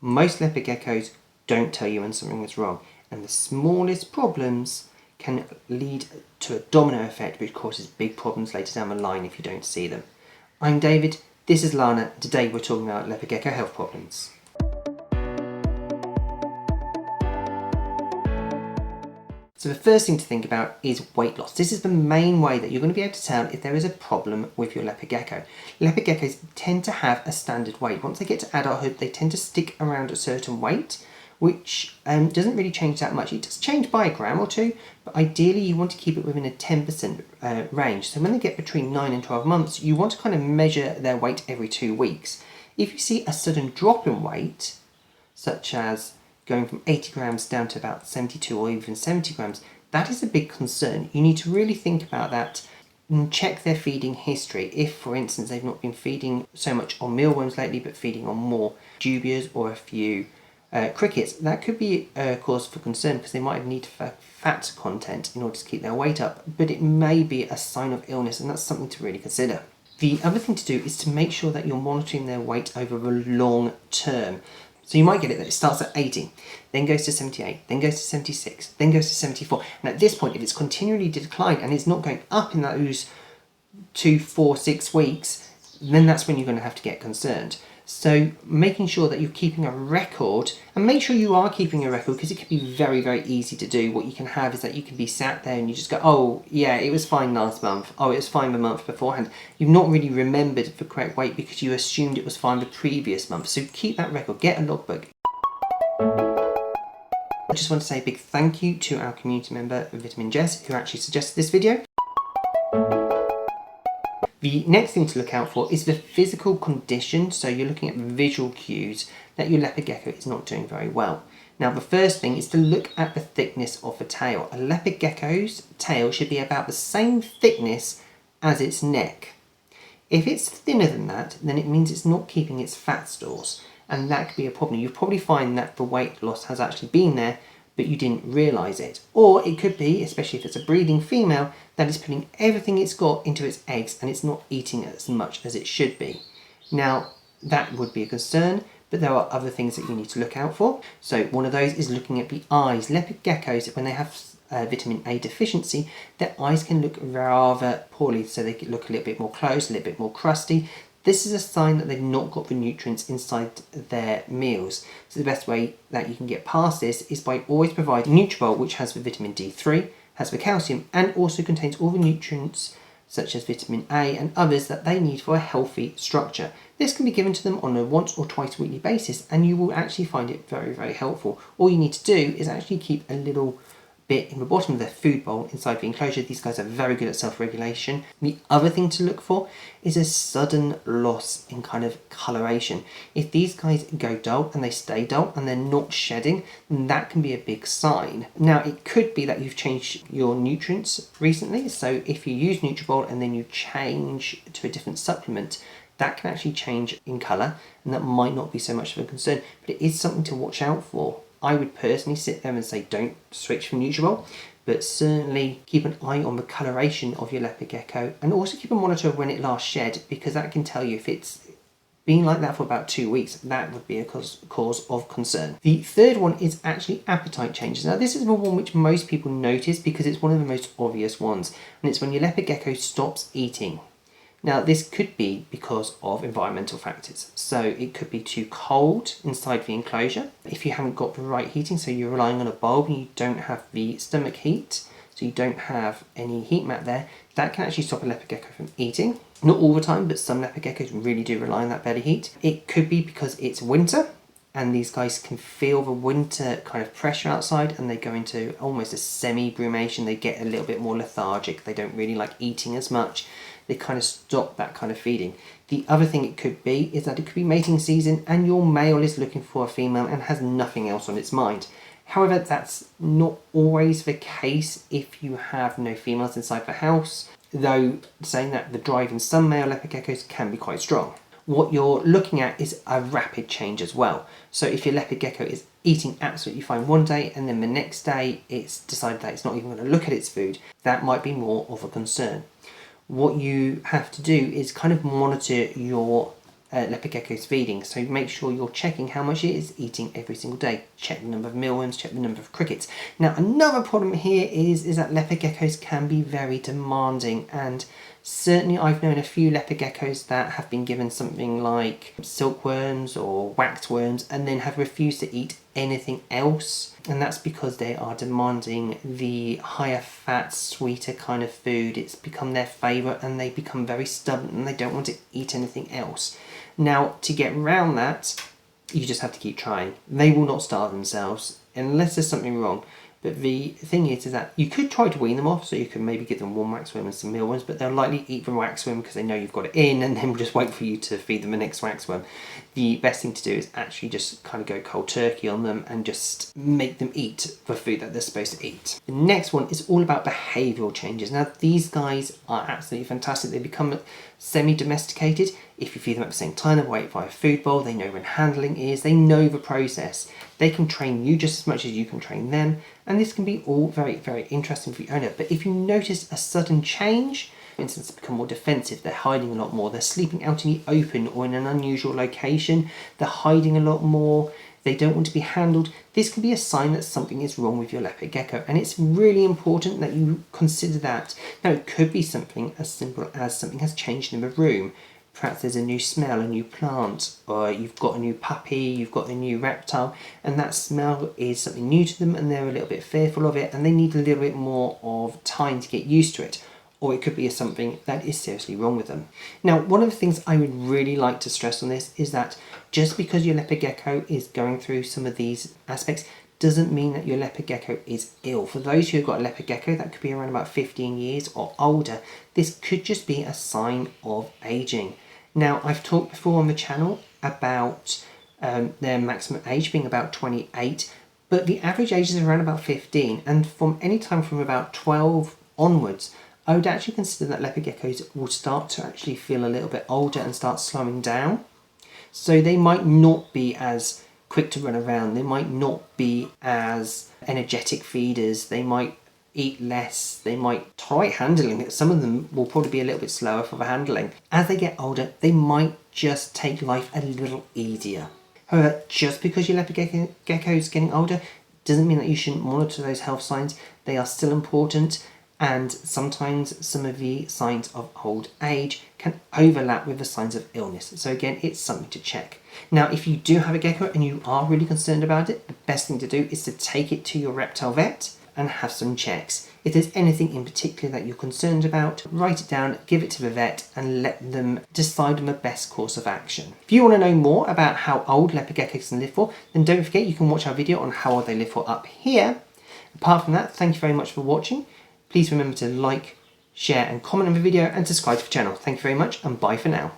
Most leopard geckos don't tell you when something is wrong, and the smallest problems can lead to a domino effect which causes big problems later down the line if you don't see them. I'm David, this is Lana, and today we're talking about leopard gecko health problems. So the first thing to think about is weight loss. This is the main way that you're going to be able to tell if there is a problem with your leopard gecko. Leopard geckos tend to have a standard weight. Once they get to adulthood, they tend to stick around a certain weight, which doesn't really change that much. It does change by a gram or two, but ideally you want to keep it within a 10% range. So when they get between 9 and 12 months, you want to kind of measure their weight every 2 weeks. If you see a sudden drop in weight, such as going from 80 grams down to about 72 or even 70 grams, that is a big concern. You need to really think about that and check their feeding history. If, for instance, they've not been feeding so much on mealworms lately, but feeding on more dubias or a few crickets, that could be a cause for concern because they might need fat content in order to keep their weight up, but it may be a sign of illness, and that's something to really consider. The other thing to do is to make sure that you're monitoring their weight over a long term. So you might get it that it starts at 80, then goes to 78, then goes to 76, then goes to 74. And at this point, if it's continually declined and it's not going up in those 2, 4, 6 weeks, then that's when you're going to have to get concerned. So making sure that you're keeping a record, and make sure you are keeping a record because it can be very, very easy to do. What you can have is that you can be sat there and you just go, oh yeah, it was fine last month. Oh, it was fine the month beforehand. You've not really remembered the correct weight because you assumed it was fine the previous month. So keep that record, get a logbook. I just want to say a big thank you to our community member, Vitamin Jess, who actually suggested this video. The next thing to look out for is the physical condition, so you're looking at visual cues that your leopard gecko is not doing very well. Now the first thing is to look at the thickness of the tail. A leopard gecko's tail should be about the same thickness as its neck. If it's thinner than that, then it means it's not keeping its fat stores, and that could be a problem. You'll probably find that the weight loss has actually been there, but you didn't realise it. Or it could be, especially if it's a breeding female, that it's putting everything it's got into its eggs and it's not eating as much as it should be. Now, that would be a concern, but there are other things that you need to look out for. So one of those is looking at the eyes. Leopard geckos, when they have vitamin A deficiency, their eyes can look rather poorly, so they can look a little bit more closed, a little bit more crusty. This is a sign that they've not got the nutrients inside their meals. So the best way that you can get past this is by always providing Nutribulk, which has the vitamin D3, has the calcium, and also contains all the nutrients such as vitamin A and others that they need for a healthy structure. This can be given to them on a once or twice weekly basis, and you will actually find it very, very helpful. All you need to do is actually keep a little bit in the bottom of their food bowl inside the enclosure. These guys are very good at self-regulation. The other thing to look for is a sudden loss in kind of coloration. If these guys go dull and they stay dull and they're not shedding, then that can be a big sign. Now it could be that you've changed your nutrients recently, so if you use Nutribulk and then you change to a different supplement, that can actually change in colour, and that might not be so much of a concern, but it is something to watch out for. I would personally sit there and say don't switch from Nutribulk, but certainly keep an eye on the coloration of your leopard gecko, and also keep a monitor of when it last shed, because that can tell you if it's been like that for about 2 weeks. That would be a cause of concern. The third one is actually appetite changes. Now this is the one which most people notice because it's one of the most obvious ones, and it's when your leopard gecko stops eating. Now this could be because of environmental factors. So it could be too cold inside the enclosure. If you haven't got the right heating, so you're relying on a bulb and you don't have the stomach heat, so you don't have any heat mat there, that can actually stop a leopard gecko from eating. Not all the time, but some leopard geckos really do rely on that belly heat. It could be because it's winter and these guys can feel the winter kind of pressure outside and they go into almost a semi-brumation. They get a little bit more lethargic. They don't really like eating as much. They kind of stop that kind of feeding. The other thing it could be is that it could be mating season and your male is looking for a female and has nothing else on its mind. However, that's not always the case if you have no females inside the house, though saying that the drive in some male leopard geckos can be quite strong. What you're looking at is a rapid change as well. So if your leopard gecko is eating absolutely fine one day and then the next day it's decided that it's not even going to look at its food, that might be more of a concern. What you have to do is kind of monitor your leopard gecko's feeding. So make sure you're checking how much it is eating every single day. Check the number of mealworms, check the number of crickets. Now another problem here is that leopard geckos can be very demanding, and certainly I've known a few leopard geckos that have been given something like silkworms or waxworms and then have refused to eat anything else, and that's because they are demanding the higher fat, sweeter kind of food. It's become their favourite and they become very stubborn and they don't want to eat anything else. Now to get around that, you just have to keep trying. They will not starve themselves unless there's something wrong. But the thing is that you could try to wean them off, so you can maybe give them one waxworm and some mealworms, but they'll likely eat the waxworm because they know you've got it in, and then will just wait for you to feed them the next waxworm. The best thing to do is actually just kind of go cold turkey on them and just make them eat the food that they're supposed to eat. The next one is all about behavioural changes. Now these guys are absolutely fantastic. They become semi-domesticated. If you feed them at the same time, they wait by a food bowl, they know when handling is, they know the process. They can train you just as much as you can train them, and this can be all very, very interesting for the owner. But if you notice a sudden change, for instance, they become more defensive, they're hiding a lot more, they're sleeping out in the open or in an unusual location, they're hiding a lot more, they don't want to be handled, this can be a sign that something is wrong with your leopard gecko, and it's really important that you consider that. Now it could be something as simple as something has changed in the room. Perhaps there's a new smell, a new plant, or you've got a new puppy, you've got a new reptile, and that smell is something new to them and they're a little bit fearful of it and they need a little bit more of time to get used to it. Or it could be something that is seriously wrong with them. Now, one of the things I would really like to stress on this is that just because your leopard gecko is going through some of these aspects doesn't mean that your leopard gecko is ill. For those who have got a leopard gecko that could be around about 15 years or older, this could just be a sign of aging. Now, I've talked before on the channel about their maximum age being about 28, but the average age is around about 15, and from any time from about 12 onwards, I would actually consider that leopard geckos will start to actually feel a little bit older and start slowing down. So they might not be as quick to run around, they might not be as energetic feeders, they might eat less, they might tolerate handling. Some of them will probably be a little bit slower for the handling. As they get older, they might just take life a little easier. However, just because your leopard gecko is getting older doesn't mean that you shouldn't monitor those health signs. They are still important, and sometimes some of the signs of old age can overlap with the signs of illness. So again, it's something to check. Now, if you do have a gecko and you are really concerned about it, the best thing to do is to take it to your reptile vet and have some checks. If there's anything in particular that you're concerned about, write it down, give it to the vet, and let them decide on the best course of action. If you want to know more about how old leopard geckos can live for, then don't forget you can watch our video on how old they live for up here. Apart from that, thank you very much for watching. Please remember to like, share and comment on the video and subscribe to the channel. Thank you very much, and bye for now.